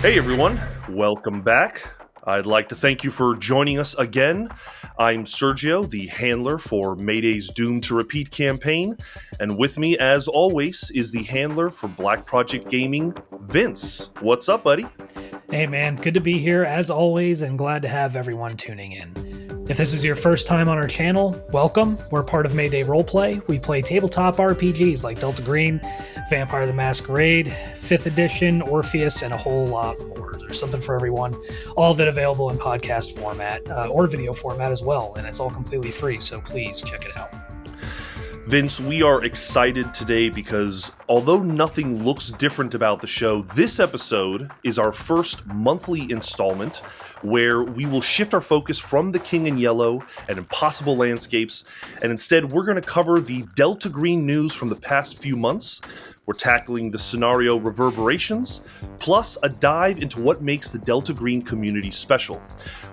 Hey everyone, welcome back. I'd like to thank you for joining us again. I'm Sergio, the handler for Mayday's Doom to Repeat campaign, and with me, as always, is the handler for Black Project Gaming, Vince. What's up, buddy? Hey man, good to be here as always and glad to have everyone tuning in. If this is your first time on our channel, welcome. We're part of Mayday Roleplay. We play tabletop RPGs like Delta Green, Vampire the Masquerade, 5th Edition, Orpheus, and a whole lot more. There's something for everyone. All of it available in podcast format or video format as well, and it's all completely free, so please check it out. Vince, we are excited today because although nothing looks different about the show, this episode is our first monthly installment where we will shift our focus from the King in Yellow and Impossible Landscapes, and instead we're going to cover the Delta Green news from the past few months. We're tackling the scenario Reverberations, plus a dive into what makes the Delta Green community special.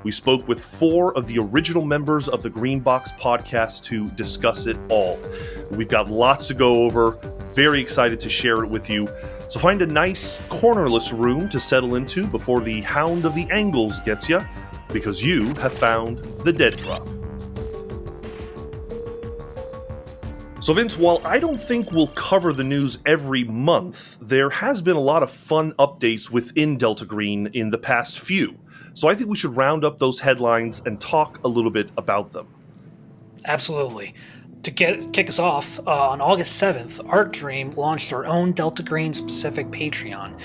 We spoke with 4 of the original members of the Green Box podcast to discuss it all. We've got lots to go over, very excited to share it with you. So find a nice cornerless room to settle into before the Hound of the Angles gets you, because you have found the Dead Drop. So Vince, while I don't think we'll cover the news every month, there has been a lot of fun updates within Delta Green in the past few. So I think we should round up those headlines and talk a little bit about them. Absolutely. To kick us off, on August 7th, Art Dream launched their own Delta Green specific Patreon,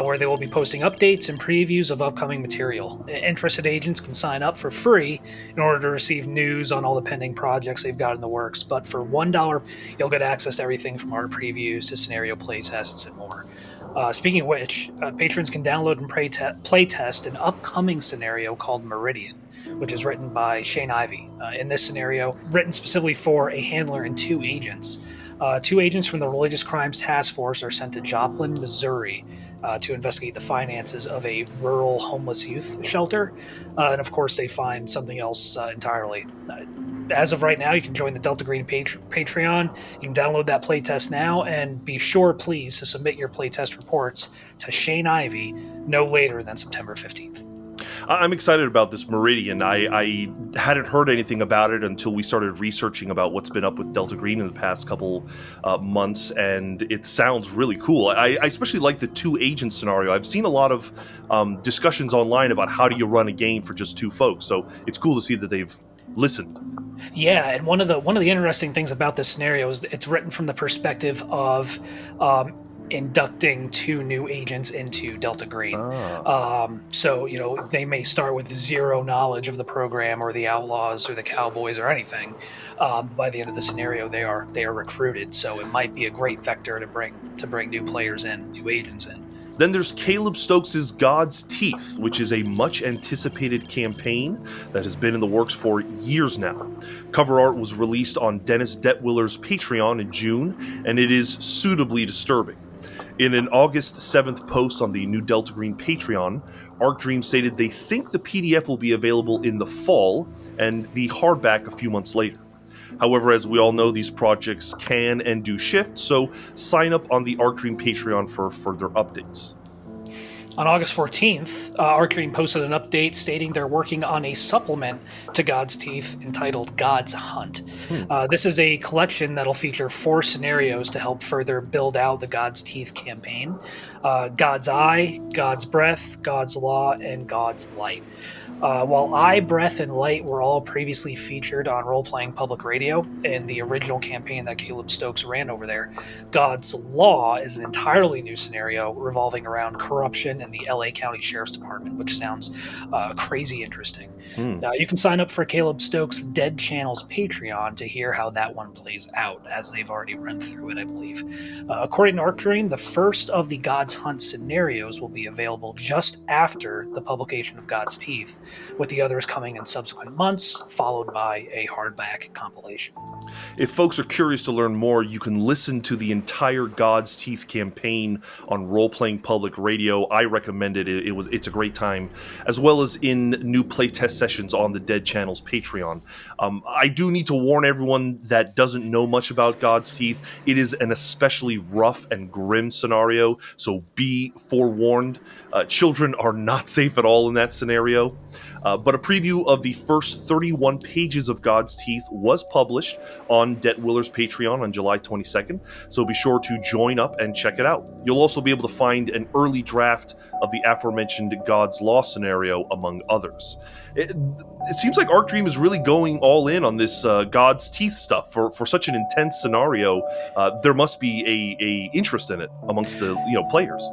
where they will be posting updates and previews of upcoming material. Interested agents can sign up for free in order to receive news on all the pending projects they've got in the works, but for $1, you'll get access to everything from art previews to scenario playtests and more. Speaking of which, patrons can download and playtest an upcoming scenario called Meridian, which is written by Shane Ivey. In this scenario, written specifically for a handler and 2 agents. 2 agents from the Religious Crimes Task Force are sent to Joplin, Missouri, to investigate the finances of a rural homeless youth shelter. And of course, they find something else entirely. As of right now, you can join the Delta Green Patreon. You can download that playtest now, and be sure, please, to submit your playtest reports to Shane Ivey no later than September 15th. I'm excited about this Meridian. I hadn't heard anything about it until we started researching about what's been up with Delta Green in the past couple months, and it sounds really cool. I especially like the 2 agent scenario. I've seen a lot of discussions online about how do you run a game for just 2 folks, so it's cool to see that they've listened. Yeah, and one of the interesting things about this scenario is it's written from the perspective of inducting 2 new agents into Delta Green. So, they may start with 0 knowledge of the program or the Outlaws or the Cowboys or anything. By the end of the scenario, they are recruited. So it might be a great vector to bring new players in, new agents in. Then there's Caleb Stokes' God's Teeth, which is a much-anticipated campaign that has been in the works for years now. Cover art was released on Dennis Detwiller's Patreon in June, and it is suitably disturbing. In an August 7th post on the new Delta Green Patreon, Art Dream stated they think the PDF will be available in the fall, and the hardback a few months later. However, as we all know, these projects can and do shift, so sign up on the Art Dream Patreon for further updates. On August 14th, Art Dream posted an update stating they're working on a supplement to God's Teeth entitled God's Hunt. This is a collection that'll feature 4 scenarios to help further build out the God's Teeth campaign. God's Eye, God's Breath, God's Law, and God's Light. While Eye, Breath, and Light were all previously featured on Role-Playing Public Radio in the original campaign that Caleb Stokes ran over there, God's Law is an entirely new scenario revolving around corruption in the LA County Sheriff's Department, which sounds crazy interesting. You can sign up for Caleb Stokes' Dead Channel's Patreon to hear how that one plays out, as they've already run through it, I believe. According to Art Dream, the first of the God's Hunt scenarios will be available just after the publication of God's Teeth, with the others coming in subsequent months, followed by a hardback compilation. If folks are curious to learn more, you can listen to the entire God's Teeth campaign on Role-Playing Public Radio. I recommend it. It's a great time, as well as in new playtest sessions on the Dead Channel's Patreon. I do need to warn everyone that doesn't know much about God's Teeth. It is an especially rough and grim scenario, so be forewarned. Children are not safe at all in that scenario. But a preview of the first 31 pages of God's Teeth was published on Det Willer's Patreon on July 22nd, so be sure to join up and check it out. You'll also be able to find an early draft of the aforementioned God's Law scenario, among others. It seems like Arc Dream is really going all in on this God's Teeth stuff. For such an intense scenario, there must be a interest in it amongst the players.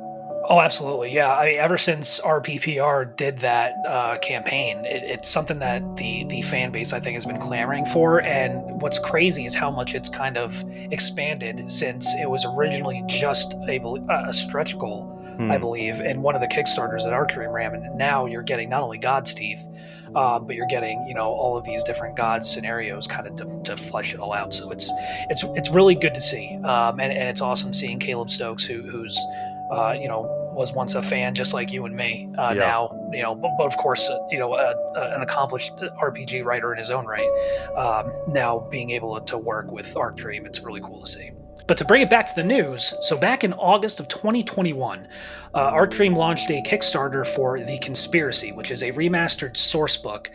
Oh, absolutely. Yeah. Ever since RPPR did that campaign, it's something that the fan base, I think, has been clamoring for. And what's crazy is how much it's kind of expanded since it was originally just a stretch goal, I believe, in one of the Kickstarters that Arc Dream ran. And now you're getting not only God's Teeth, but you're getting all of these different God scenarios kind of to flesh it all out. So it's really good to see, and it's awesome seeing Caleb Stokes, who's was once a fan just like you and me. Now, but of course, an accomplished RPG writer in his own right. Now being able to work with Arc Dream, it's really cool to see. But to bring it back to the news, so back in August of 2021, Arc Dream launched a Kickstarter for The Conspiracy, which is a remastered source book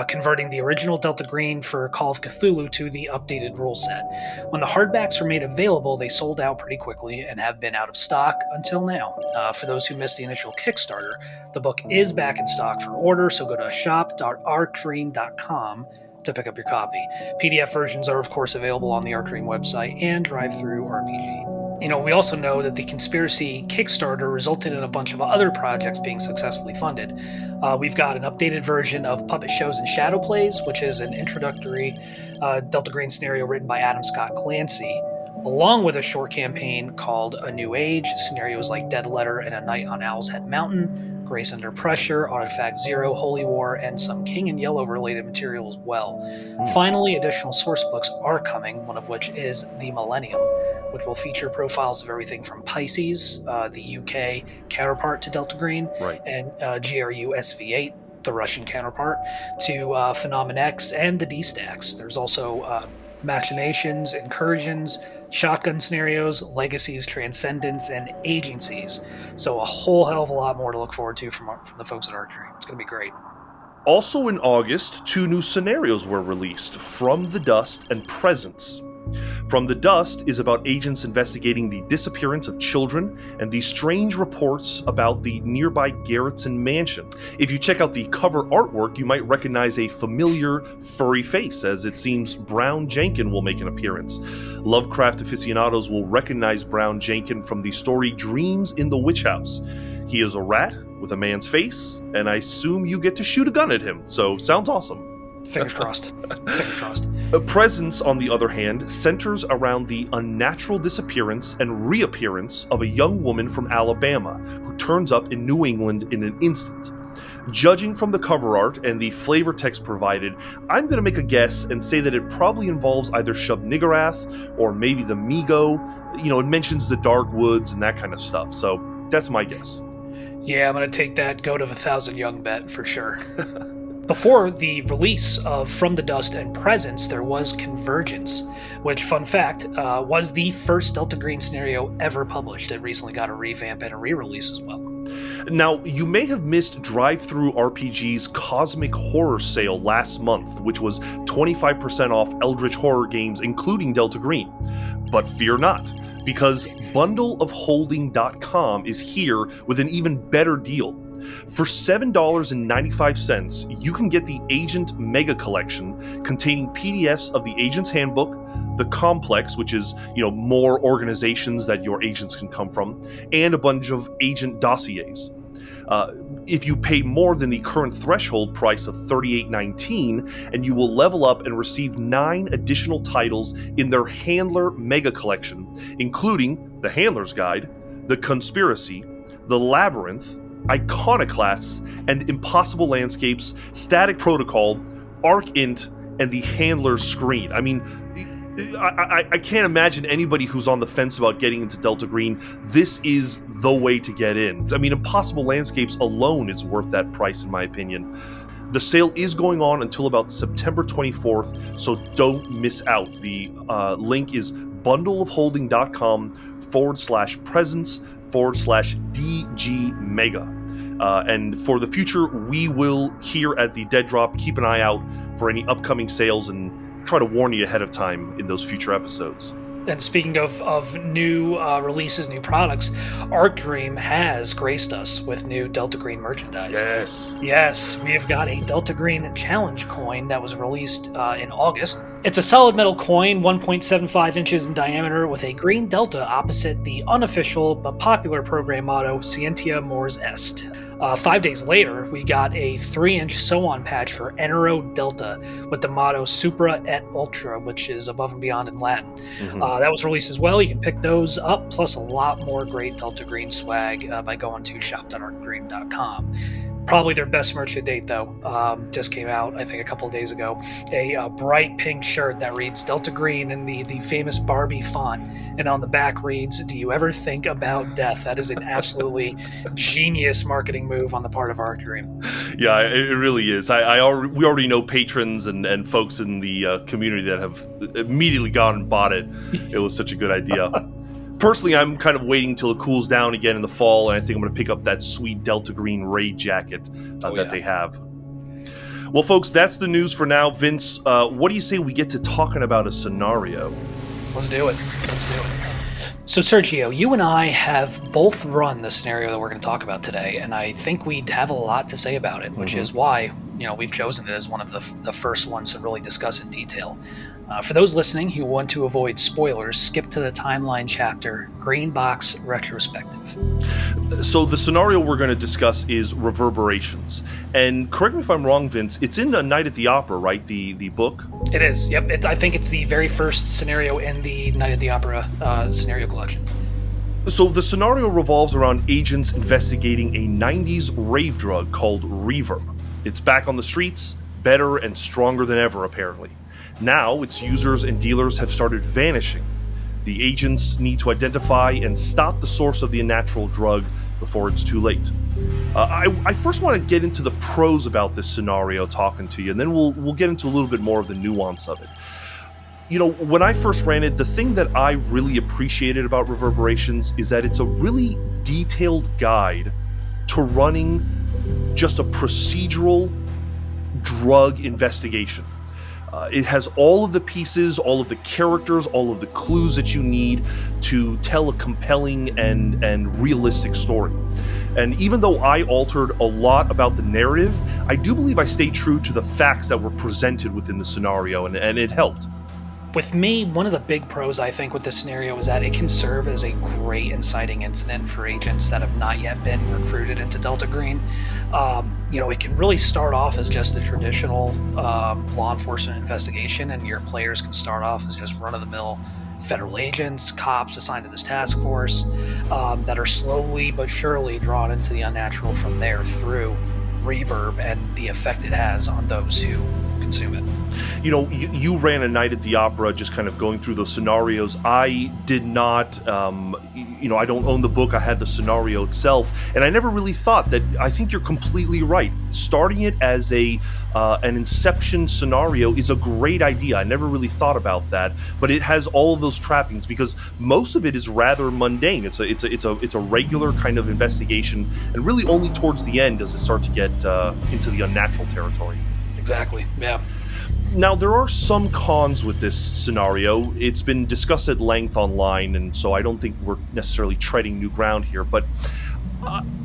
converting the original Delta Green for Call of Cthulhu to the updated rule set. When the hardbacks were made available, they sold out pretty quickly and have been out of stock until now. For those who missed the initial Kickstarter, the book is back in stock for order, so go to shop.arcdream.com to pick up your copy. PDF versions are, of course, available on the Arc Dream website and DriveThru RPG. We also know that the Conspiracy Kickstarter resulted in a bunch of other projects being successfully funded. We've got an updated version of Puppet Shows and Shadow Plays, which is an introductory Delta Green scenario written by Adam Scott Clancy, along with a short campaign called A New Age, scenarios like Dead Letter and A Night on Owl's Head Mountain, Grace Under Pressure, Artifact Zero, Holy War, and some King in Yellow related material as well. Finally, additional source books are coming, one of which is The Millennium, which will feature profiles of everything from Pisces, the UK counterpart to Delta Green, right, and GRU SV8, the Russian counterpart, to Phenomenon X and the D-Stacks. There's also Machinations, Incursions, Shotgun Scenarios, Legacies, Transcendence, and Agencies. So a whole hell of a lot more to look forward to from the folks at Arc Dream. It's going to be great. Also in August, 2 new scenarios were released, From the Dust and Presence. From the Dust is about agents investigating the disappearance of children and the strange reports about the nearby Garrettson mansion. If you check out the cover artwork, you might recognize a familiar furry face, as it seems Brown Jenkin will make an appearance. Lovecraft aficionados will recognize Brown Jenkin from the story Dreams in the Witch House. He is a rat with a man's face, and I assume you get to shoot a gun at him, so sounds awesome. Fingers crossed. Fingers crossed. Presence, on the other hand, centers around the unnatural disappearance and reappearance of a young woman from Alabama who turns up in New England in an instant. Judging from the cover art and the flavor text provided, I'm going to make a guess and say that it probably involves either Shub-Niggurath or maybe the Migo. It mentions the Dark Woods and that kind of stuff, so that's my guess. Yeah, I'm going to take that Goat of a Thousand Young bet for sure. Before the release of From the Dust and Presence, there was Convergence, which, fun fact, was the first Delta Green scenario ever published. It recently got a revamp and a re-release as well. Now, you may have missed DriveThru RPG's Cosmic Horror Sale last month, which was 25% off Eldritch Horror games, including Delta Green. But fear not, because bundleofholding.com is here with an even better deal. For $7.95, you can get the Agent Mega Collection containing PDFs of the Agent's Handbook, the Complex, which is, more organizations that your agents can come from, and a bunch of agent dossiers. If you pay more than the current threshold price of $38.19, and you will level up and receive 9 additional titles in their Handler Mega Collection, including The Handler's Guide, The Conspiracy, The Labyrinth, Iconoclasts, and Impossible Landscapes, Static Protocol, Arc Int, and the Handler's Screen. I mean, I can't imagine anybody who's on the fence about getting into Delta Green. This is the way to get in. I mean, Impossible Landscapes alone is worth that price, in my opinion. The sale is going on until about September 24th, so don't miss out. The link is bundleofholding.com/presents/DG Mega. And for the future, we will, here at the Dead Drop, keep an eye out for any upcoming sales and try to warn you ahead of time in those future episodes. And speaking of new releases, new products, Art Dream has graced us with new Delta Green merchandise. Yes, we have got a Delta Green Challenge coin that was released in August. It's a solid metal coin, 1.75 inches in diameter, with a green delta opposite the unofficial but popular program motto, Scientia Mors Est. 5 days later, we got a 3-inch sew-on patch for Enero Delta with the motto Supra et Ultra, which is above and beyond in Latin. That was released as well. You can pick those up, plus a lot more great Delta Green swag by going to shop.artdream.com. Probably their best merch to date, though. Just came out, I think, a couple of days ago. A bright pink shirt that reads Delta Green in the famous Barbie font. And on the back reads, "Do you ever think about death?" That is an absolutely genius marketing move on the part of Art Dream. Yeah, it really is. We already know patrons and folks in the community that have immediately gone and bought it. It was such a good idea. Personally, I'm kind of waiting till it cools down again in the fall, and I think I'm going to pick up that sweet Delta Green raid jacket that they have. Well, folks, that's the news for now. Vince, what do you say we get to talking about a scenario? Let's do it. So, Sergio, you and I have both run the scenario that we're going to talk about today, and I think we'd have a lot to say about it, which is why we've chosen it as one of the first ones to really discuss in detail. For those listening who want to avoid spoilers, skip to the timeline chapter, Green Box Retrospective. So the scenario we're going to discuss is Reverberations. And correct me if I'm wrong, Vince, it's in A Night at the Opera, right? The book? It is, yep. I think it's the very first scenario in the Night at the Opera scenario collection. So the scenario revolves around agents investigating a 90s rave drug called Reverb. It's back on the streets, better and stronger than ever, apparently. Now, its users and dealers have started vanishing. The agents need to identify and stop the source of the unnatural drug before it's too late. I first want to get into the pros about this scenario talking to you, and then we'll get into a little bit more of the nuance of it. When I first ran it, the thing that I really appreciated about Reverberations is that it's a really detailed guide to running just a procedural drug investigation. It has all of the pieces, all of the characters, all of the clues that you need to tell a compelling and realistic story. And even though I altered a lot about the narrative, I do believe I stayed true to the facts that were presented within the scenario, and it helped. With me, one of the big pros, I think, with this scenario is that it can serve as a great inciting incident for agents that have not yet been recruited into Delta Green. It can really start off as just a traditional law enforcement investigation, and your players can start off as just run-of-the-mill federal agents, cops assigned to this task force that are slowly but surely drawn into the unnatural from there through Reverb and the effect it has on those who consume it. You ran A Night at the Opera, just kind of going through those scenarios. I did not, I don't own the book. I had the scenario itself, and I never really thought that. I think you're completely right. Starting it as an Inception scenario is a great idea. I never really thought about that, but it has all of those trappings because most of it is rather mundane. It's a regular kind of investigation, and really only towards the end does it start to get into the unnatural territory. Exactly. Yeah. Now, there are some cons with this scenario. It's been discussed at length online, and so I don't think we're necessarily treading new ground here. But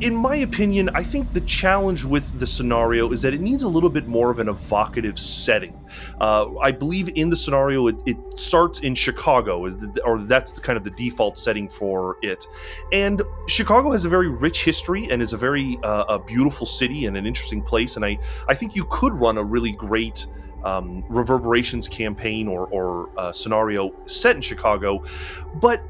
in my opinion, I think the challenge with the scenario is that it needs a little bit more of an evocative setting. I believe in the scenario, it starts in Chicago, or that's kind of the default setting for it. And Chicago has a very rich history and is a very a beautiful city and an interesting place. And I think you could run a really great Reverberations campaign or scenario set in Chicago, but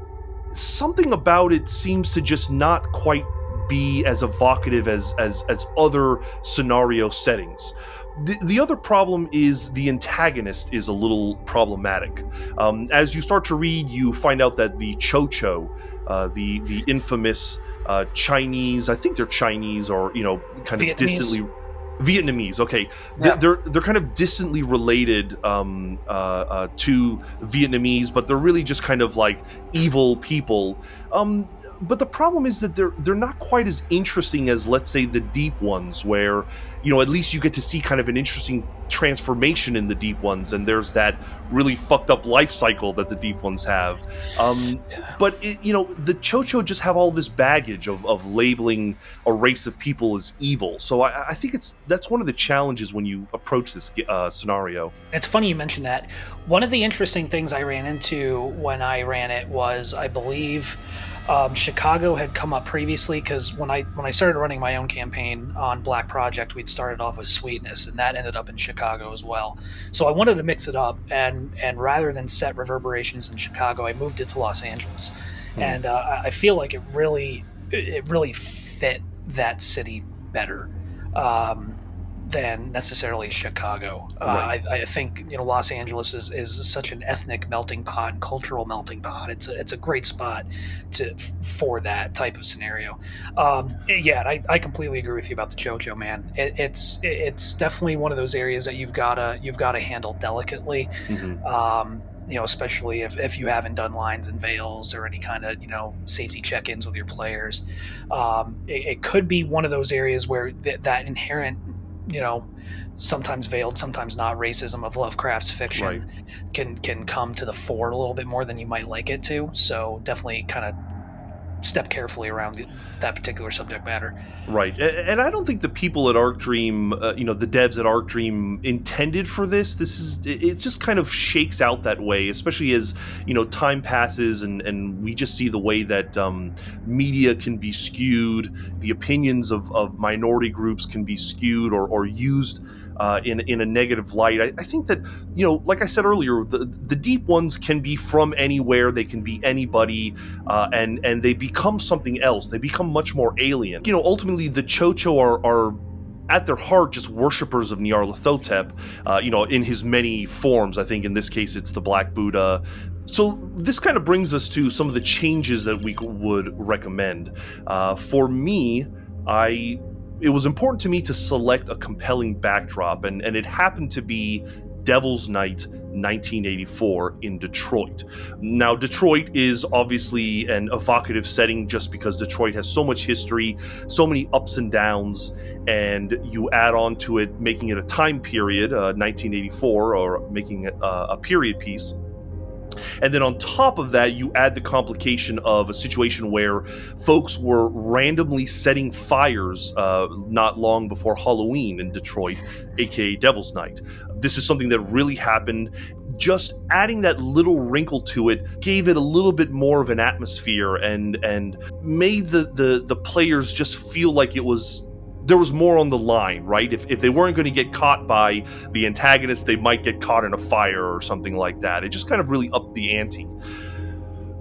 something about it seems to just not quite be as evocative as other scenario settings. The other problem is the antagonist is a little problematic. As you start to read, you find out that the Cho-Cho, the infamous Chinese, I think they're Chinese or kind of distantly Vietnamese. Okay, Yeah. they're kind of distantly related to Vietnamese, but they're really just kind of like evil people. But the problem is that they're not quite as interesting as, let's say, the Deep Ones, where at least you get to see kind of an interesting transformation in the Deep Ones, and there's that really fucked up life cycle that the Deep Ones have. But the Cho-Cho just have all this baggage of labeling a race of people as evil. So I think that's one of the challenges when you approach this scenario. It's funny you mentioned that. One of the interesting things I ran into when I ran it was, I believe, Chicago had come up previously, because when I started running my own campaign on Black Project, we'd started off with Sweetness, and that ended up in Chicago as well. So I wanted to mix it up, and rather than set Reverberations in Chicago, I moved it to Los Angeles, and I feel like it really fit that city better than necessarily Chicago. Right. I think Los Angeles is such an ethnic melting pot and cultural melting pot. It's a great spot for that type of scenario. I completely agree with you about the Cho-Cho, man. It's definitely one of those areas that you've gotta handle delicately. Especially if you haven't done lines and veils or any kind of safety check-ins with your players. It could be one of those areas where that inherent sometimes veiled, sometimes not racism of Lovecraft's fiction can come to the fore a little bit more than you might like it to. So definitely kind of step carefully around that particular subject matter. Right. And I don't think the people at Arc Dream, the devs at Arc Dream intended for this. It just kind of shakes out that way, especially as, time passes and we just see the way that media can be skewed, the opinions of minority groups can be skewed or used in a negative light. I think that, like I said earlier, the Deep Ones can be from anywhere, they can be anybody, and they become something else. They become much more alien. Ultimately, the Cho-Cho are at their heart just worshippers of Nyarlathotep, in his many forms. I think in this case it's the Black Buddha. So this kind of brings us to some of the changes that we would recommend. For me, it was important to me to select a compelling backdrop, and it happened to be Devil's Night 1984 in Detroit. Now, Detroit is obviously an evocative setting just because Detroit has so much history, so many ups and downs, and you add on to it making it a time period, 1984, or making it a period piece. And then on top of that, you add the complication of a situation where folks were randomly setting fires not long before Halloween in Detroit, aka Devil's Night. This is something that really happened. Just adding that little wrinkle to it gave it a little bit more of an atmosphere and made the players just feel like there was more on the line, right? If they weren't going to get caught by the antagonist, they might get caught in a fire or something like that. It just kind of really upped the ante.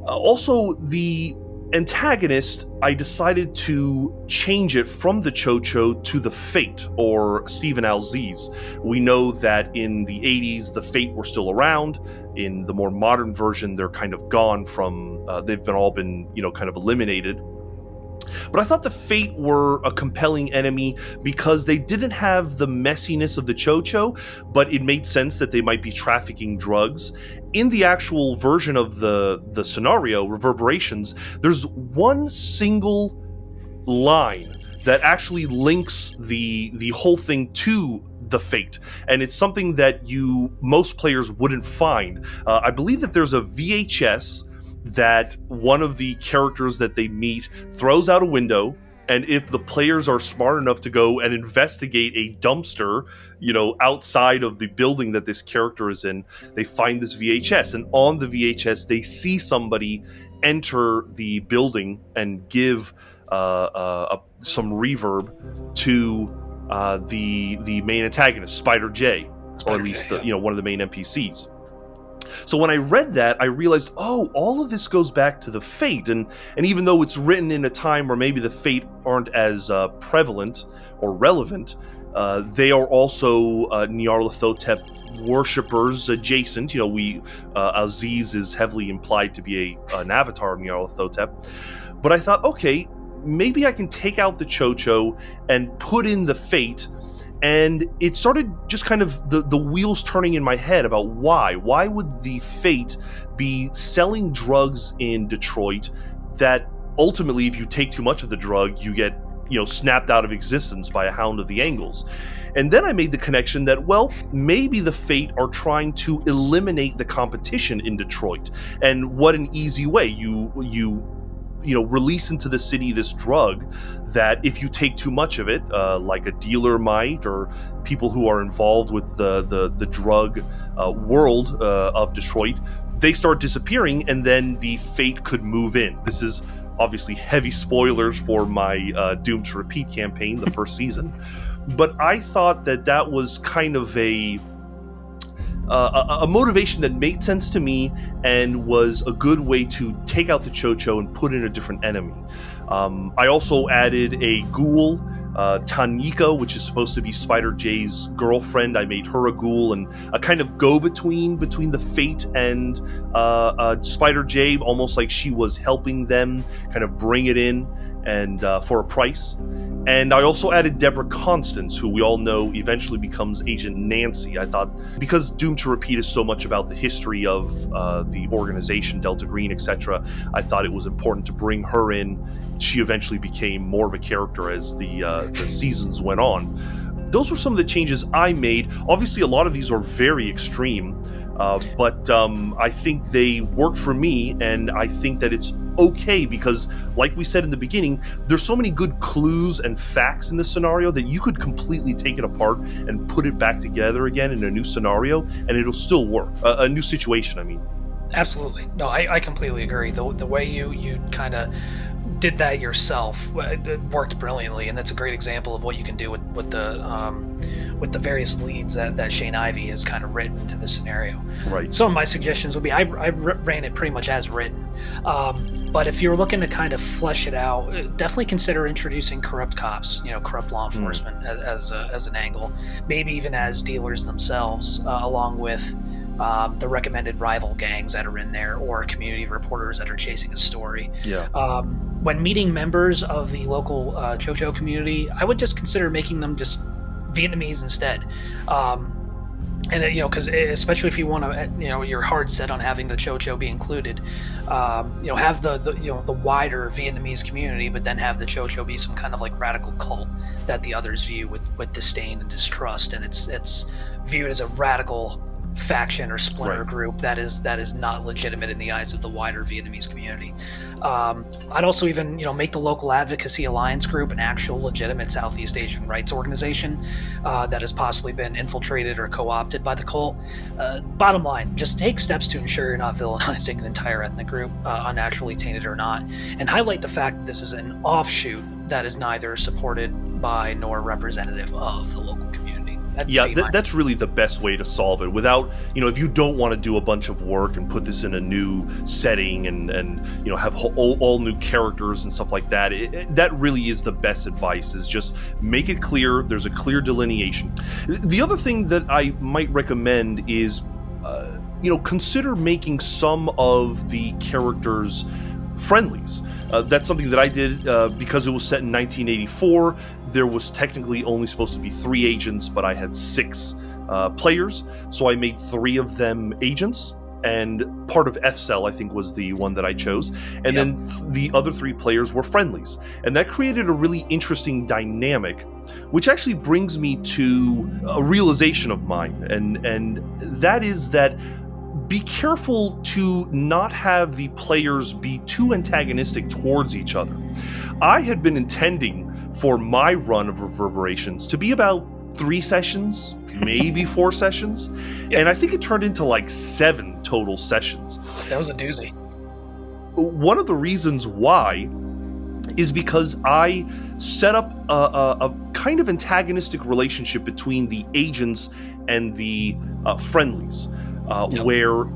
Also, the antagonist, I decided to change it from the Cho-Cho to the Fate, or Stephen Alziz. We know that in the 80s, the Fate were still around. In the more modern version, they're kind of gone from, they've all been, kind of eliminated. But I thought the Fate were a compelling enemy because they didn't have the messiness of the Cho-Cho, but it made sense that they might be trafficking drugs. In the actual version of the scenario, Reverberations, there's one single line that actually links the whole thing to the Fate, and it's something that most players wouldn't find. I believe that there's a VHS that one of the characters that they meet throws out a window, and if the players are smart enough to go and investigate a dumpster, outside of the building that this character is in, they find this VHS, and on the VHS they see somebody enter the building and give some reverb to the main antagonist, Spider J, or at least one of the main NPCs. So when I read that, I realized, all of this goes back to the Fate, and even though it's written in a time where maybe the Fate aren't as prevalent or relevant, They are also Nyarlathotep worshippers adjacent. Aziz is heavily implied to be an avatar of Nyarlathotep. But I thought, okay, maybe I can take out the Chocho and put in the Fate. And it started just kind of the wheels turning in my head about why. Why would the Fate be selling drugs in Detroit that ultimately, if you take too much of the drug, you get, snapped out of existence by a Hound of the Angles? And then I made the connection that, well, maybe the Fate are trying to eliminate the competition in Detroit. And what an easy way. You release into the city this drug that if you take too much of it, like a dealer might, or people who are involved with the drug world of Detroit, they start disappearing, and then the Fate could move in. This is obviously heavy spoilers for my Doomed to Repeat campaign, the first season. But I thought that was kind of a motivation that made sense to me and was a good way to take out the Chocho and put in a different enemy. I also added a ghoul, Tanika, which is supposed to be Spider J's girlfriend. I made her a ghoul and a kind of go-between between the Fate and Spider J, almost like she was helping them kind of bring it in and for a price. And I also added Deborah Constance, who we all know eventually becomes Agent Nancy. I thought, because Doomed to Repeat is so much about the history of the organization, Delta Green, etc., I thought it was important to bring her in. She eventually became more of a character as the seasons went on. Those were some of the changes I made. Obviously, a lot of these are very extreme, but I think they worked for me, and I think that it's okay because, like we said in the beginning, there's so many good clues and facts in this scenario that you could completely take it apart and put it back together again in a new scenario, and it'll still work. A new situation, I mean. Absolutely. No, I completely agree. The way you kind of did that yourself, it worked brilliantly, and that's a great example of what you can do with the various leads that Shane Ivey has kind of written to the scenario. Right. Some of my suggestions would be I ran it pretty much as written, but if you're looking to kind of flesh it out, definitely consider introducing corrupt cops, corrupt law enforcement as an angle, maybe even as dealers themselves, along with the recommended rival gangs that are in there, or community reporters that are chasing a story. Yeah. When meeting members of the local Chocho community, I would just consider making them just Vietnamese instead. And because especially if you want to, you're hard set on having the Chocho be included, have the wider Vietnamese community, but then have the Chocho be some kind of like radical cult that the others view with disdain and distrust, and it's viewed as a radical faction or splinter group that is not legitimate in the eyes of the wider Vietnamese community. I'd also even make the local advocacy alliance group an actual legitimate Southeast Asian rights organization that has possibly been infiltrated or co-opted by the cult. Bottom line, just take steps to ensure you're not villainizing an entire ethnic group, unnaturally tainted or not, and highlight the fact that this is an offshoot that is neither supported by nor representative of the local community. That's really the best way to solve it without, if you don't want to do a bunch of work and put this in a new setting and have all new characters and stuff like that. That really is the best advice, is just make it clear. There's a clear delineation. The other thing that I might recommend is, consider making some of the characters friendlies. That's something that I did because it was set in 1984. There was technically only supposed to be 3 agents, but I had 6 players, so I made 3 of them agents, and part of F-Cell, I think, was the one that I chose, and then the other 3 players were friendlies, and that created a really interesting dynamic, which actually brings me to a realization of mine, and that is that be careful to not have the players be too antagonistic towards each other. I had been intending for my run of Reverberations to be about 3 sessions, maybe 4 sessions, and I think it turned into like 7 total sessions. That was a doozy. One of the reasons why is because I set up a kind of antagonistic relationship between the agents and the friendlies. Where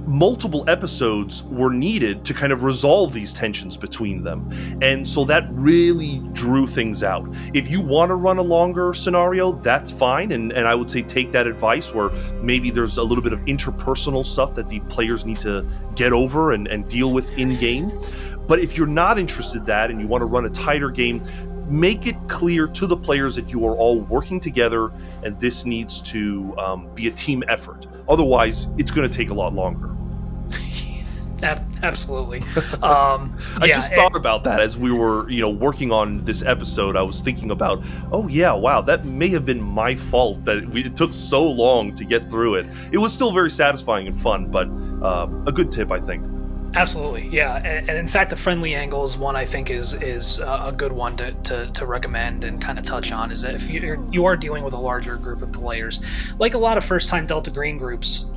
multiple episodes were needed to kind of resolve these tensions between them. And so that really drew things out. If you want to run a longer scenario, that's fine. And I would say take that advice where maybe there's a little bit of interpersonal stuff that the players need to get over and deal with in-game. But if you're not interested in that and you want to run a tighter game, make it clear to the players that you are all working together and this needs to be a team effort. Otherwise, it's going to take a lot longer. Absolutely. I just thought about that as we were, working on this episode. I was thinking about, oh yeah, wow, that may have been my fault that it took so long to get through it. It was still very satisfying and fun, but a good tip, I think. Absolutely, yeah, and in fact, the friendly angle is one I think is a good one to recommend and kind of touch on. Is that if you are dealing with a larger group of players, like a lot of first-time Delta Green groups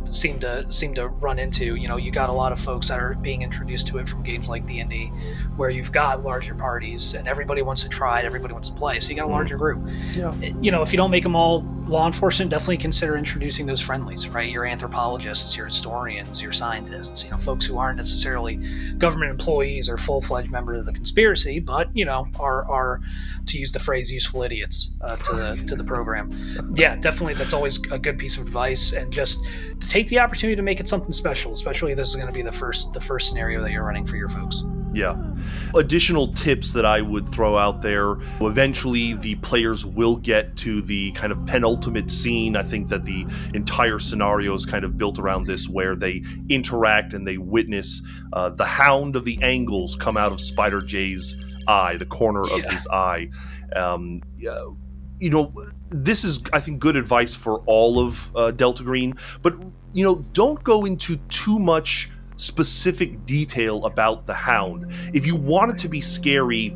seem to run into. You got a lot of folks that are being introduced to it from games like D&D, where you've got larger parties and everybody wants to try it, everybody wants to play, so you got a larger group. Yeah. If you don't make them all law enforcement, definitely consider introducing those friendlies, right? Your anthropologists, your historians, your scientists, folks who aren't necessarily government employees or full-fledged members of the conspiracy, but are, to use the phrase, useful idiots to the program. Yeah, definitely, that's always a good piece of advice, and just to take the opportunity to make it something special, especially if this is going to be the first scenario that you're running for your folks. Yeah. Additional tips that I would throw out there. Eventually, the players will get to the kind of penultimate scene. I think that the entire scenario is kind of built around this, where they interact and they witness the Hound of the Angles come out of Spider J's eye, the corner of his eye. This is, I think, good advice for all of Delta Green. But, don't go into too much specific detail about the Hound. If you want it to be scary,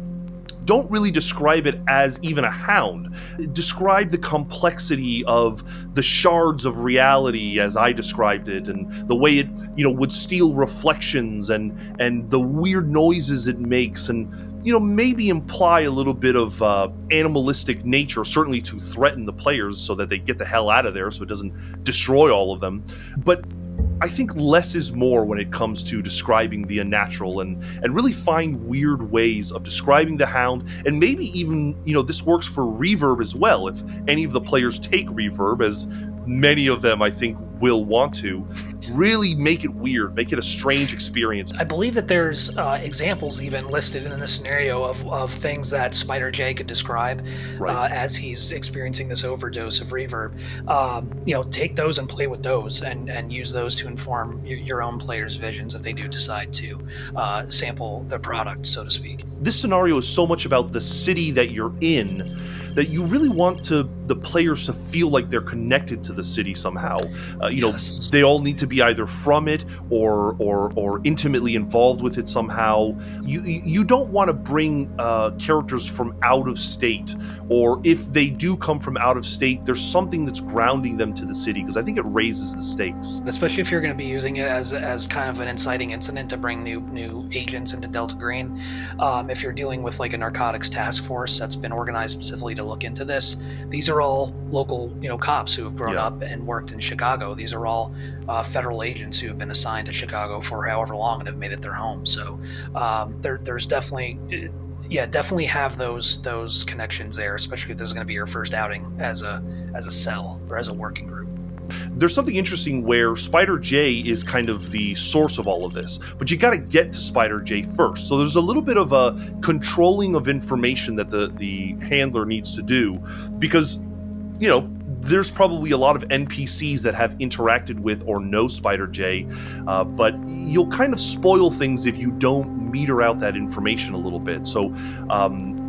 don't really describe it as even a hound. Describe the complexity of the shards of reality, as I described it, and the way it, would steal reflections and the weird noises it makes, and maybe imply a little bit of animalistic nature, certainly to threaten the players so that they get the hell out of there so it doesn't destroy all of them. But I think less is more when it comes to describing the unnatural, and really find weird ways of describing the Hound. And maybe even, this works for Reverb as well. If any of the players take Reverb, as many of them I think will want to, really make it weird, make it a strange experience. I believe that there's examples even listed in the scenario of things that Spider J could describe as he's experiencing this overdose of reverb. Take those and play with those, and use those to inform your own players' visions if they do decide to sample the product, so to speak. This scenario is so much about the city that you're in that you really want the players to feel like they're connected to the city somehow. Yes. They all need to be either from it or intimately involved with it somehow. You don't want to bring characters from out of state, or if they do come from out of state, there's something that's grounding them to the city, because I think it raises the stakes. Especially if you're going to be using it as kind of an inciting incident to bring new agents into Delta Green. If you're dealing with like a narcotics task force that's been organized specifically to look into this, these are all local, cops who have grown up and worked in Chicago. These are all federal agents who have been assigned to Chicago for however long and have made it their home. So there's definitely, definitely have those connections there, especially if this is going to be your first outing as a cell or as a working group. There's something interesting where Spider J is kind of the source of all of this, but you got to get to Spider J first. So there's a little bit of a controlling of information that the handler needs to do, because, there's probably a lot of NPCs that have interacted with or know Spider J, but you'll kind of spoil things if you don't meter out that information a little bit. So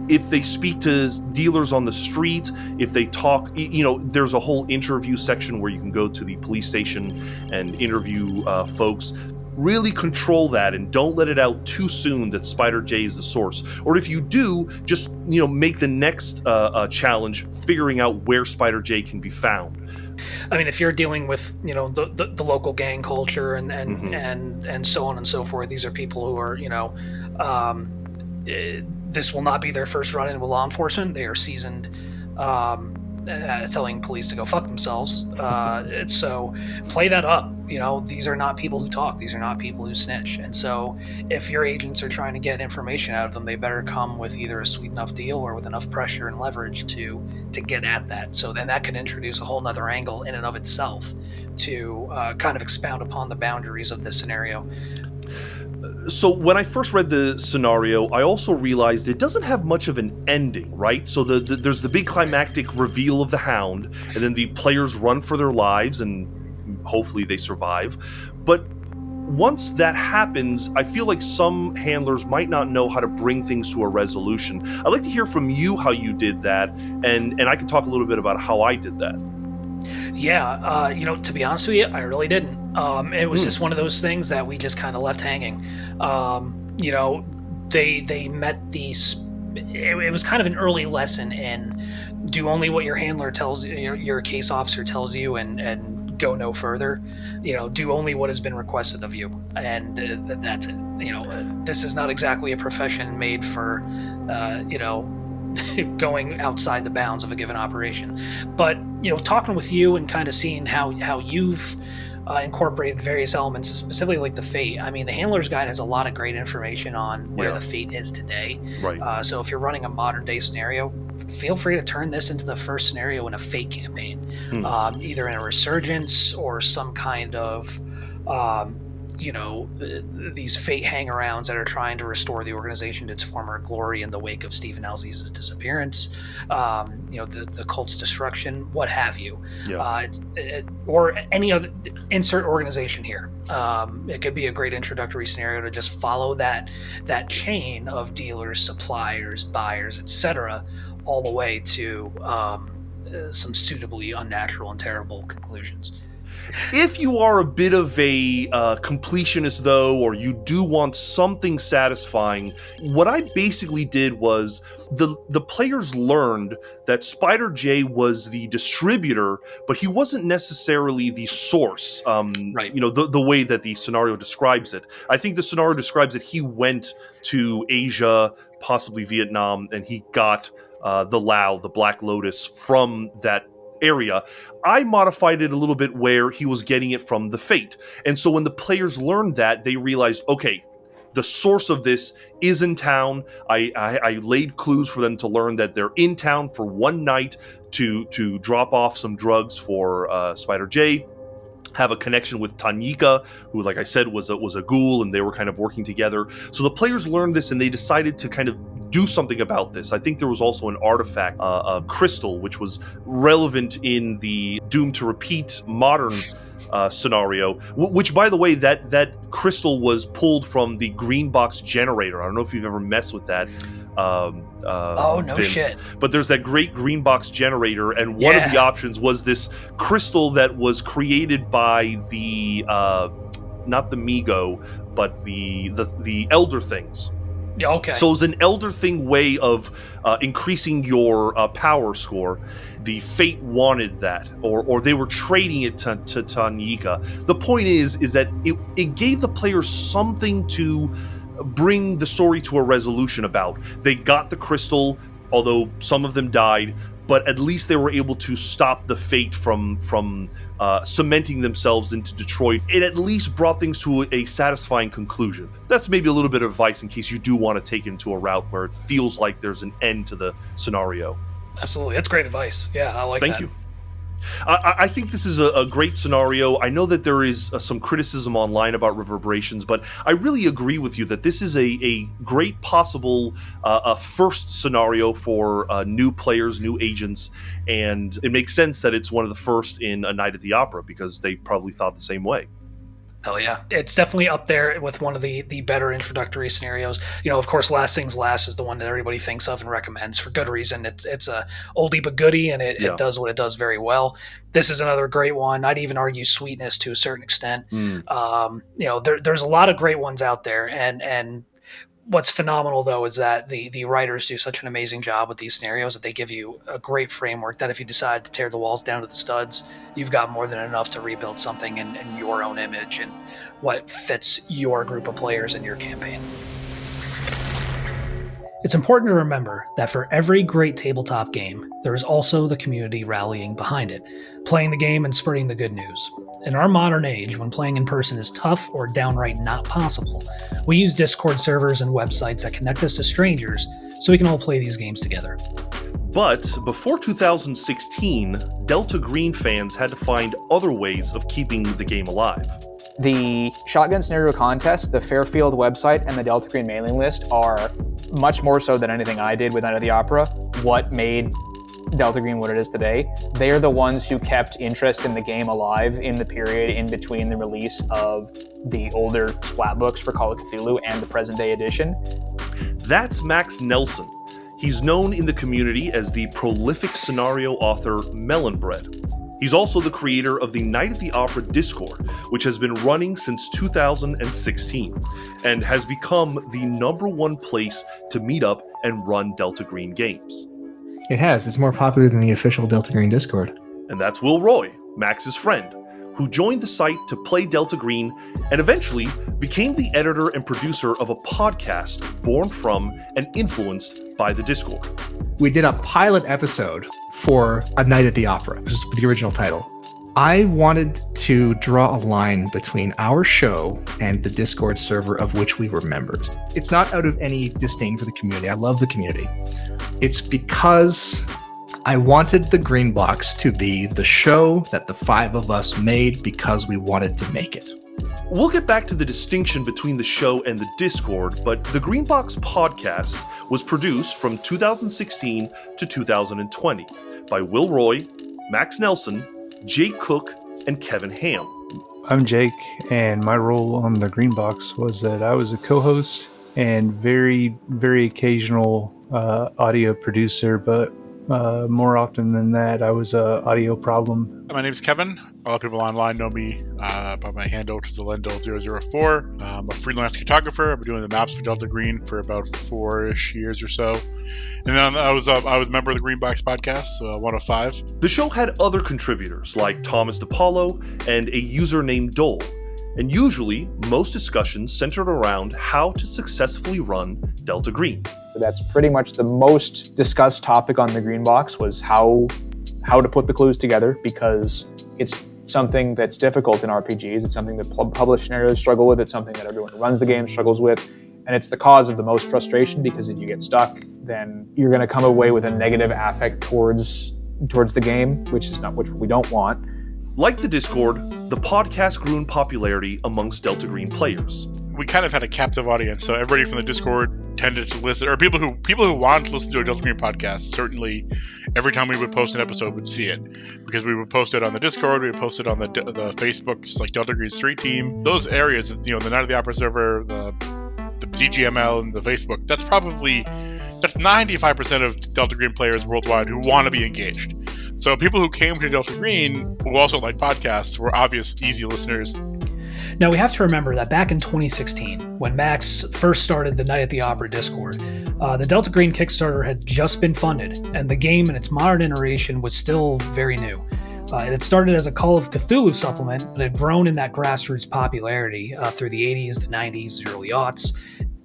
if they speak to dealers on the street, if they talk, there's a whole interview section where you can go to the police station and interview folks. Really control that and don't let it out too soon that Spider J is the source. Or if you do, just make the next challenge figuring out where Spider J can be found. I mean, if you're dealing with the local gang culture and so on and so forth, these are people who are this will not be their first run in with law enforcement. They are seasoned telling police to go fuck themselves. So play that up. These are not people who talk. These are not people who snitch. And so if your agents are trying to get information out of them, they better come with either a sweet enough deal or with enough pressure and leverage to get at that. So then that could introduce a whole nother angle in and of itself to kind of expound upon the boundaries of this scenario. So when I first read the scenario, I also realized it doesn't have much of an ending, right? So there's the big climactic reveal of the Hound, and then the players run for their lives, and hopefully they survive. But once that happens, I feel like some handlers might not know how to bring things to a resolution. I'd like to hear from you how you did that, and I can talk a little bit about how I did that. Yeah, to be honest with you, I really didn't. It was just one of those things that we just kind of left hanging. They met these. It was kind of an early lesson in do only what your handler tells you, your case officer tells you, and go no further. Do only what has been requested of you, and that's it. This is not exactly a profession made for, going outside the bounds of a given operation. But talking with you and kind of seeing how you've incorporated various elements, specifically like the fate. I mean, the handler's guide has a lot of great information on where the fate is today. Right. So if you're running a modern day scenario, feel free to turn this into the first scenario in a fate campaign, either in a resurgence or some kind of these fate hangarounds that are trying to restore the organization to its former glory in the wake of Stephen Alziz's disappearance, the cult's destruction, what have you. Or any other insert organization here. It could be a great introductory scenario to just follow that chain of dealers, suppliers, buyers, etc., all the way to some suitably unnatural and terrible conclusions. If you are a bit of a completionist, though, or you do want something satisfying, what I basically did was the players learned that Spider J was the distributor, but he wasn't necessarily the source. Right. The way that the scenario describes it. I think the scenario describes that he went to Asia, possibly Vietnam, and he got the Lao, the Black Lotus, from that area. I modified it a little bit where he was getting it from the Fate. And so when the players learned that, they realized, okay, the source of this is in town. I laid clues for them to learn that they're in town for one night to drop off some drugs for Spider J, have a connection with Tanyika, who, like I said, was a ghoul, and they were kind of working together. So the players learned this, and they decided to kind of do something about this. I think there was also an artifact, a crystal, which was relevant in the Doomed to Repeat modern scenario, which, by the way, that crystal was pulled from the green box generator. I don't know if you've ever messed with that. Oh, no Vince. shit. But there's that great green box generator, and one of the options was this crystal that was created by the not the Migo, but the Elder Things. Yeah, okay. So it was an Elder Thing way of increasing your power score. The Fate wanted that, or they were trading it to Tanyika. The point is that it gave the players something to bring the story to a resolution about. They got the crystal, although some of them died, but at least they were able to stop the Fate from cementing themselves into Detroit. It at least brought things to a satisfying conclusion. That's maybe a little bit of advice in case you do want to take it into a route where it feels like there's an end to the scenario. Absolutely. That's great advice. Yeah, I like that. Thank you. I think this is a great scenario. I know that there is some criticism online about Reverberations, but I really agree with you that this is a great possible first scenario for new players, new agents, and it makes sense that it's one of the first in A Night at the Opera because they probably thought the same way. Hell yeah. It's definitely up there with one of the better introductory scenarios. Of course, Last Things Last is the one that everybody thinks of and recommends for good reason. It's a oldie but goodie, and it does what it does very well. This is another great one. I'd even argue Sweetness to a certain extent. There's a lot of great ones out there, and what's phenomenal, though, is that the writers do such an amazing job with these scenarios that they give you a great framework that if you decide to tear the walls down to the studs, you've got more than enough to rebuild something in your own image and what fits your group of players in your campaign. It's important to remember that for every great tabletop game, there is also the community rallying behind it, playing the game and spreading the good news. In our modern age, when playing in person is tough or downright not possible, we use Discord servers and websites that connect us to strangers so we can all play these games together. But before 2016, Delta Green fans had to find other ways of keeping the game alive. The Shotgun Scenario Contest, the Fairfield website, and the Delta Green mailing list are, much more so than anything I did with Night of the Opera, what made Delta Green what it is today. They are the ones who kept interest in the game alive in the period in between the release of the older splat books for Call of Cthulhu and the present day edition. That's Max Nelson. He's known in the community as the prolific scenario author mellonbread. He's also the creator of the Night at the Opera Discord, which has been running since 2016 and has become the #1 place to meet up and run Delta Green games. It has. It's more popular than the official Delta Green Discord. And that's Will Roy, Max's friend, who joined the site to play Delta Green and eventually became the editor and producer of a podcast born from and influenced by the Discord. We did a pilot episode for A Night at the Opera, which is the original title. I wanted to draw a line between our show and the Discord server of which we were members. It's not out of any disdain for the community. I love the community. It's because I wanted the Green Box to be the show that the 5 of us made because we wanted to make it. We'll get back to the distinction between the show and the Discord, but the Green Box podcast was produced from 2016 to 2020 by Will Roy, Max Nelson, Jake Cook, and Kevin Ham. I'm Jake, and my role on the Green Box was that I was a co-host and very, very occasional audio producer, but more often than that, I was a audio problem. My name's Kevin. A lot of people online know me by my handle, which is Alendal004. I'm a freelance cartographer. I've been doing the maps for Delta Green for about 4-ish years or so. And then I was a member of the Green Box podcast, 1 of 5. The show had other contributors like Thomas DiPaolo and a user named Dole. And usually, most discussions centered around how to successfully run Delta Green. That's pretty much the most discussed topic on the Green Box was how to put the clues together, because it's something that's difficult in RPGs. It's something that published scenarios struggle with. It's something that everyone who runs the game struggles with. And it's the cause of the most frustration, because if you get stuck, then you're going to come away with a negative affect towards the game, which we don't want. Like the Discord, the podcast grew in popularity amongst Delta Green players. We kind of had a captive audience, so everybody from the Discord tended to listen, or people who wanted to listen to a Delta Green podcast, certainly every time we would post an episode would see it, because we would post it on the Discord, we would post it on the Facebooks, like Delta Green Street Team. Those areas, the Night of the Opera server, the DGML, and the Facebook, that's 95% of Delta Green players worldwide who want to be engaged. So people who came to Delta Green, who also like podcasts, were obvious, easy listeners. Now, we have to remember that back in 2016, when Max first started the Night at the Opera Discord, the Delta Green Kickstarter had just been funded, and the game in its modern iteration was still very new. It had started as a Call of Cthulhu supplement, but had grown in that grassroots popularity through the 80s, the 90s, the early aughts.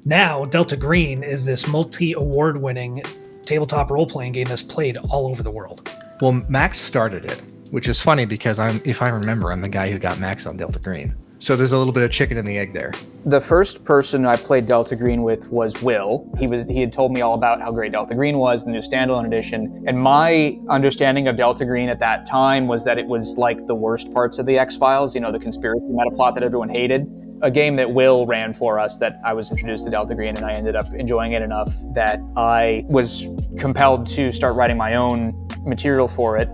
Now, Delta Green is this multi-award-winning tabletop role-playing game that's played all over the world. Well, Max started it, which is funny because if I remember, I'm the guy who got Max on Delta Green. So there's a little bit of chicken and the egg there. The first person I played Delta Green with was Will. He had told me all about how great Delta Green was, the new standalone edition. And my understanding of Delta Green at that time was that it was like the worst parts of the X-Files, the conspiracy meta plot that everyone hated. A game that Will ran for us, that I was introduced to Delta Green, and I ended up enjoying it enough that I was compelled to start writing my own material for it.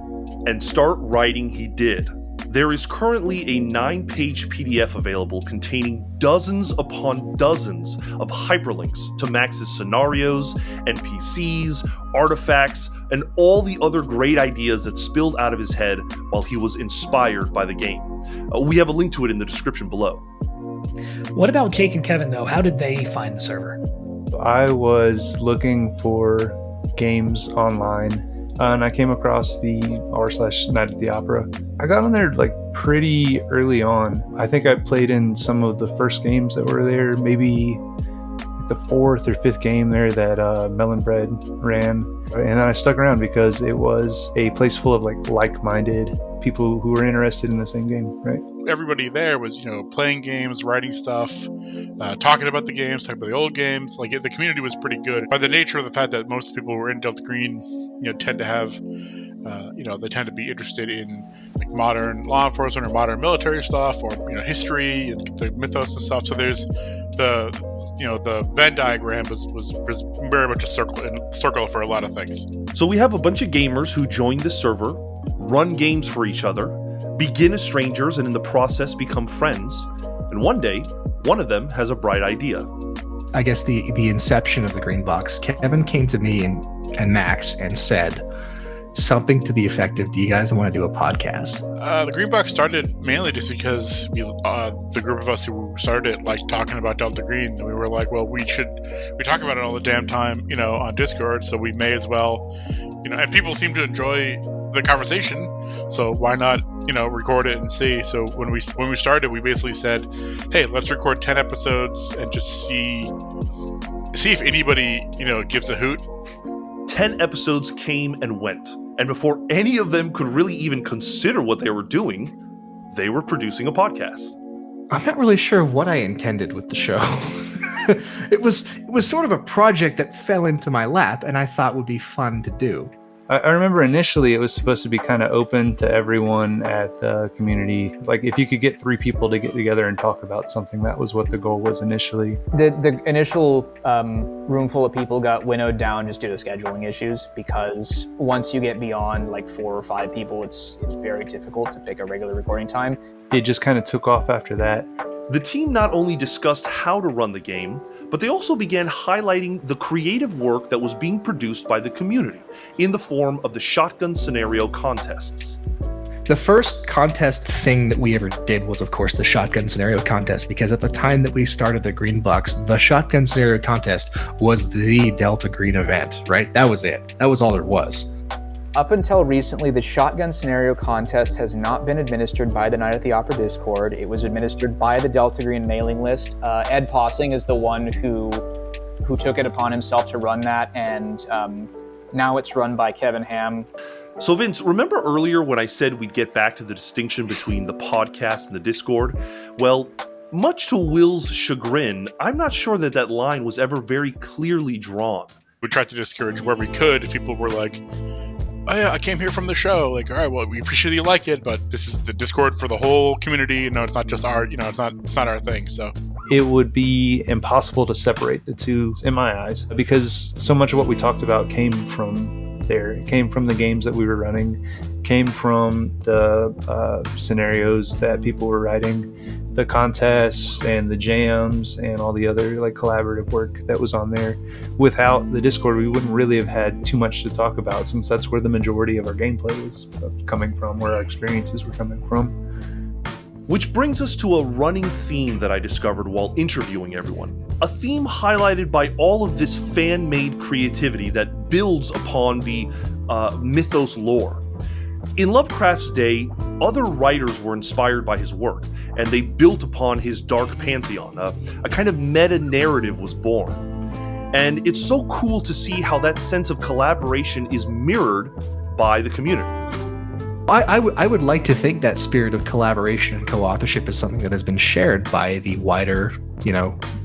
And start writing he did. There is currently a 9-page PDF available containing dozens upon dozens of hyperlinks to Max's scenarios, NPCs, artifacts, and all the other great ideas that spilled out of his head while he was inspired by the game. We have a link to it in the description below. What about Jake and Kevin, though? How did they find the server? I was looking for games online, and I came across the r/Night at the Opera. I got on there pretty early on. I think I played in some of the first games that were there, maybe the 4th or 5th game there that Mellonbread ran. And then I stuck around because it was a place full of like-minded people who were interested in the same game, right? Everybody there was, playing games, writing stuff, talking about the games, talking about the old games. Like, the community was pretty good. By the nature of the fact that most people who were in Delta Green, tend to have, they tend to be interested in like modern law enforcement or modern military stuff, or history and the mythos and stuff. So there's the Venn diagram was very much a circle for a lot of things. So we have a bunch of gamers who join the server, run games for each other, begin as strangers, and in the process become friends. And one day, one of them has a bright idea. I guess the inception of the Green Box, Kevin came to me and Max and said something to the effect of, do you guys want to do a podcast? The Green Box started mainly just because the group of us who started it liked talking about Delta Green, and we were like, well, we talk about it all the damn time, on Discord, so we may as well, and people seem to enjoy the conversation, so why not, record it and see. So when we started, we basically said, hey, let's record 10 episodes and just see if anybody, gives a hoot. 10 episodes came and went, and before any of them could really even consider what they were doing, they were producing a podcast. I'm not really sure what I intended with the show. It was sort of a project that fell into my lap and I thought would be fun to do. I remember initially it was supposed to be kind of open to everyone at the community. Like, if you could get 3 people to get together and talk about something, that was what the goal was initially. The initial room full of people got winnowed down just due to scheduling issues, because once you get beyond like 4 or 5 people, it's very difficult to pick a regular recording time. It just kind of took off after that. The team not only discussed how to run the game, but they also began highlighting the creative work that was being produced by the community in the form of the shotgun scenario contests. The first contest thing that we ever did was, of course, the shotgun scenario contest, because at the time that we started the Green Box, the shotgun scenario contest was the Delta Green event, right? That was it. That was all there was. Up until recently, the shotgun scenario contest has not been administered by the Night at the Opera Discord. It was administered by the Delta Green mailing list. Ed Possing is the one who took it upon himself to run that, and now it's run by Kevin Ham. So Vince, remember earlier when I said we'd get back to the distinction between the podcast and the Discord? Well, much to Will's chagrin, I'm not sure that line was ever very clearly drawn. We tried to discourage where we could if people were like, oh yeah, I came here from the show. Like, all right, well, we appreciate you like it, but this is the Discord for the whole community. It's not just our, it's not our thing. So it would be impossible to separate the two in my eyes, because so much of what we talked about came from there. It came from the games that we were running, came from the scenarios that people were writing, the contests and the jams and all the other like collaborative work that was on there. Without the Discord, we wouldn't really have had too much to talk about, since that's where the majority of our gameplay was coming from, where our experiences were coming from. Which brings us to a running theme that I discovered while interviewing everyone. A theme highlighted by all of this fan-made creativity that builds upon the mythos lore. In Lovecraft's day, other writers were inspired by his work, and they built upon his dark pantheon. A kind of meta-narrative was born. And it's so cool to see how that sense of collaboration is mirrored by the community. I would like to think that spirit of collaboration and co-authorship is something that has been shared by the wider,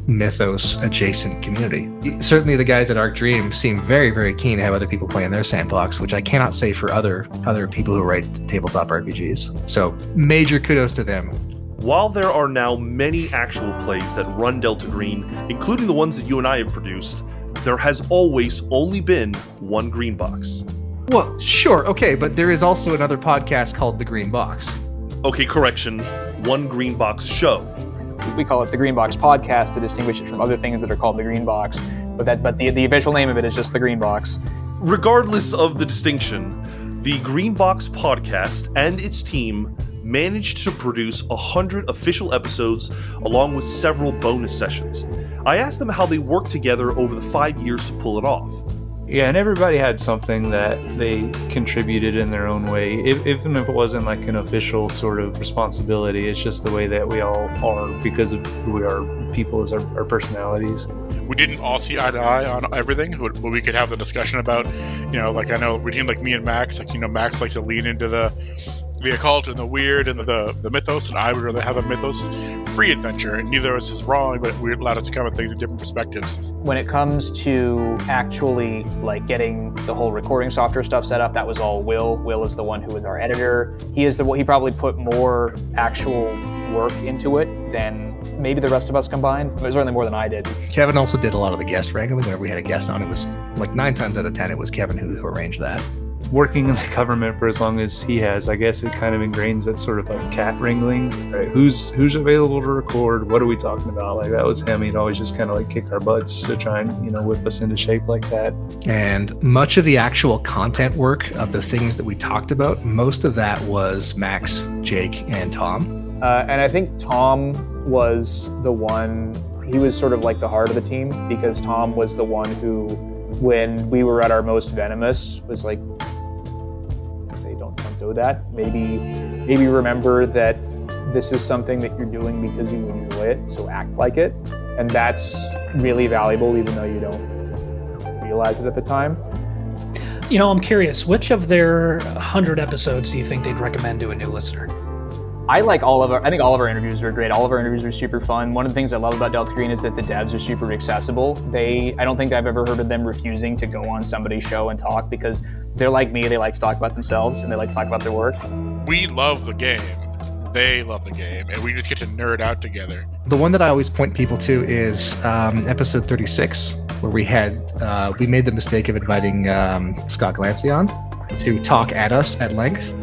mythos adjacent community. Certainly the guys at Arc Dream seem very, very keen to have other people play in their sandbox, which I cannot say for other people who write tabletop RPGs. So major kudos to them. While there are now many actual plays that run Delta Green, including the ones that you and I have produced, there has always only been one Green Box. Well, sure, okay, but there is also another podcast called The Green Box. Okay, correction, one Green Box show. We call it the Green Box Podcast to distinguish it from other things that are called the Green Box, but the official name of it is just the Green Box. Regardless of the distinction, the Green Box Podcast and its team managed to produce 100 official episodes along with several bonus sessions. I asked them how they worked together over the 5 years to pull it off. Yeah, and everybody had something that they contributed in their own way, even if it wasn't like an official sort of responsibility. It's just the way that we all are because of who we are, people as our personalities. We didn't all see eye to eye on everything, but we could have the discussion about, like I know between like me and Max, like Max likes to lean into the occult and the weird and the mythos, and I would rather have a mythos-free adventure. And neither of us is wrong, but we allowed us to come at things in different perspectives. When it comes to actually like getting the whole recording software stuff set up, that was all Will. Will is the one who is our editor. He probably put more actual work into it than maybe the rest of us combined. It was certainly more than I did. Kevin also did a lot of the guest wrangling. Whenever we had a guest on, it was like 9 times out of 10, it was Kevin who arranged that. Working in the government for as long as he has, I guess it kind of ingrains that sort of like cat wrangling. Right? Who's available to record? What are we talking about? Like that was him. He'd always just kind of like kick our butts to try and whip us into shape like that. And much of the actual content work of the things that we talked about, most of that was Max, Jake, and Tom. And I think Tom was the one. He was sort of like the heart of the team because Tom was the one who, when we were at our most venomous, was like, don't do that. Maybe remember that this is something that you're doing because you enjoy it, so act like it. And that's really valuable, even though you don't realize it at the time. I'm curious, which of their 100 episodes do you think they'd recommend to a new listener? I think all of our interviews were great. All of our interviews were super fun. One of the things I love about Delta Green is that the devs are super accessible. I don't think I've ever heard of them refusing to go on somebody's show and talk because they're like me. They like to talk about themselves and they like to talk about their work. We love the game. They love the game, and we just get to nerd out together. The one that I always point people to is episode 36, where we made the mistake of inviting Scott Glancy on to talk at us at length.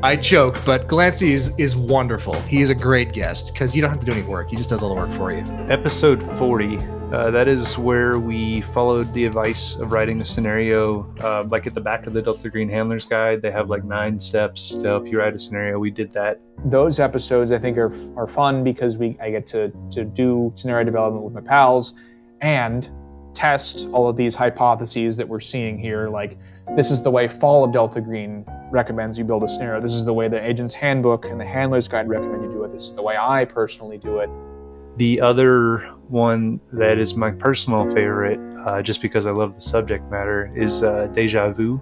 I joke, but Glancy is wonderful. He is a great guest because you don't have to do any work. He just does all the work for you. Episode 40, that is where we followed the advice of writing a scenario. Like at the back of the Delta Green Handler's Guide, they have like 9 steps to help you write a scenario. We did that. Those episodes I think are fun because I get to do scenario development with my pals and test all of these hypotheses that we're seeing here. Like, this is the way Fall of Delta Green recommends you build a scenario. This is the way the Agent's Handbook and the Handler's Guide recommend you do it. This is the way I personally do it. The other one that is my personal favorite, just because I love the subject matter, is Deja Vu.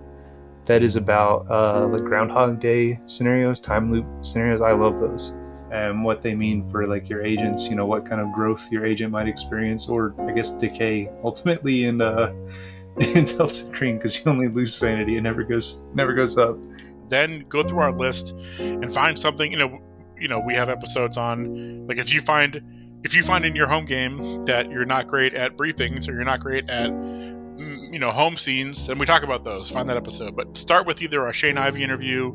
That is about like Groundhog Day scenarios, time loop scenarios. I love those. And what they mean for like your agents, what kind of growth your agent might experience, or I guess decay ultimately in Delta Green, because you only lose sanity. It never goes up. Then go through our list and find something. We have episodes on, like, if you find in your home game that you're not great at briefings or you're not great at home scenes, then we talk about those. Find that episode, but start with either our Shane Ivey interview,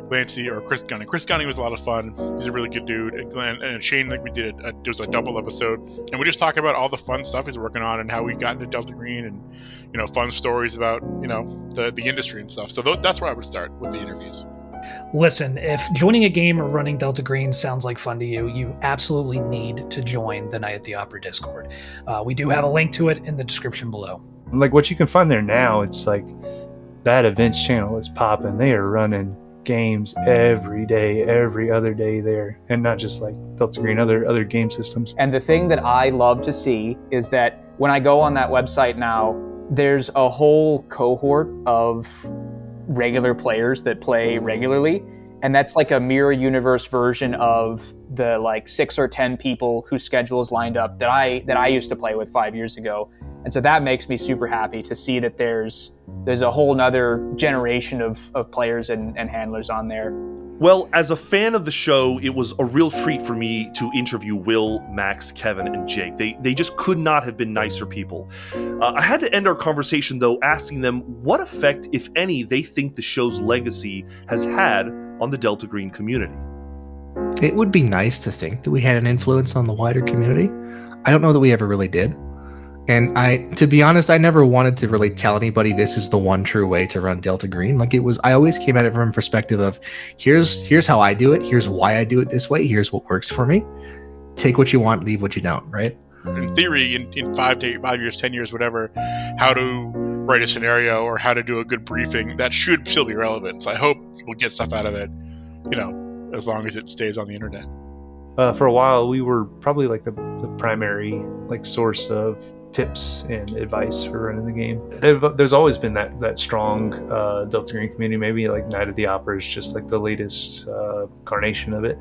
Glancy, or Chris Gunning. Chris Gunning was a lot of fun. He's a really good dude. And Shane, like we did, it was a double episode, and we just talk about all the fun stuff he's working on and how we got into Delta Green and fun stories about the industry and stuff. So that's where I would start with the interviews. Listen, if joining a game or running Delta Green sounds like fun to you, you absolutely need to join the Night at the Opera Discord. We do have a link to it in the description below. Like what you can find there now, it's like that events channel is popping. They are running games every day, every other day there, and not just like Delta Green, other game systems. And the thing that I love to see is that when I go on that website now, there's a whole cohort of regular players that play regularly, and that's like a mirror universe version of the like 6 or 10 people whose schedule is lined up that I used to play with 5 years ago. And so that makes me super happy to see that there's a whole nother generation of players and handlers on there. Well, as a fan of the show, it was a real treat for me to interview Will, Max, Kevin, and Jake. They just could not have been nicer people. I had to end our conversation, though, asking them what effect, if any, they think the show's legacy has had on the Delta Green community. It would be nice to think that we had an influence on the wider community. I don't know that we ever really did. And to be honest, I never wanted to really tell anybody this is the one true way to run Delta Green. Like I always came at it from a perspective of here's how I do it. Here's why I do it this way. Here's what works for me. Take what you want, leave what you don't, right? In theory, in 5 years, 10 years, whatever, how to write a scenario or how to do a good briefing, that should still be relevant. So I hope we'll get stuff out of it, as long as it stays on the internet. For a while, we were probably like the primary source of tips and advice for running the game. There's always been that strong Delta Green community. Maybe like Night at the Opera is just like the latest carnation of it.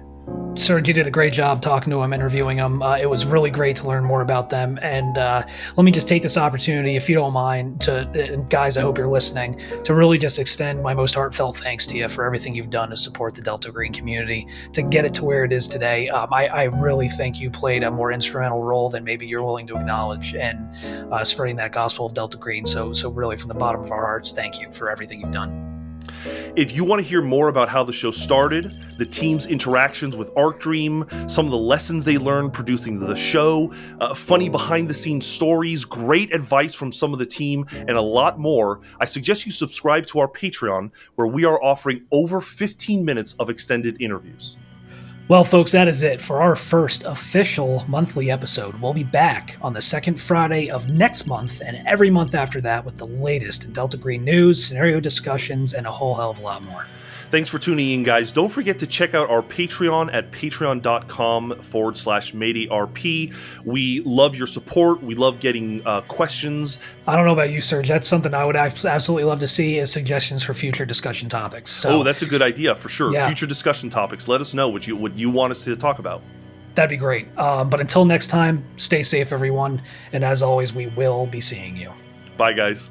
Serge, you did a great job talking to them, interviewing them. It was really great to learn more about them. And let me just take this opportunity, if you don't mind, and guys, I hope you're listening, to really just extend my most heartfelt thanks to you for everything you've done to support the Delta Green community, to get it to where it is today. I really think you played a more instrumental role than maybe you're willing to acknowledge in spreading that gospel of Delta Green. So really, from the bottom of our hearts, thank you for everything you've done. If you want to hear more about how the show started, the team's interactions with Arc Dream, some of the lessons they learned producing the show, funny behind-the-scenes stories, great advice from some of the team, and a lot more, I suggest you subscribe to our Patreon, where we are offering over 15 minutes of extended interviews. Well, folks, that is it for our first official monthly episode. We'll be back on the second Friday of next month and every month after that with the latest Delta Green news, scenario discussions, and a whole hell of a lot more. Thanks for tuning in, guys. Don't forget to check out our Patreon at patreon.com/MayDayRP. We love your support. We love getting questions. I don't know about you, Serge. That's something I would absolutely love to see as suggestions for future discussion topics. So, that's a good idea for sure. Yeah. Future discussion topics. Let us know what you want us to talk about. That'd be great. But until next time, stay safe, everyone. And as always, we will be seeing you. Bye, guys.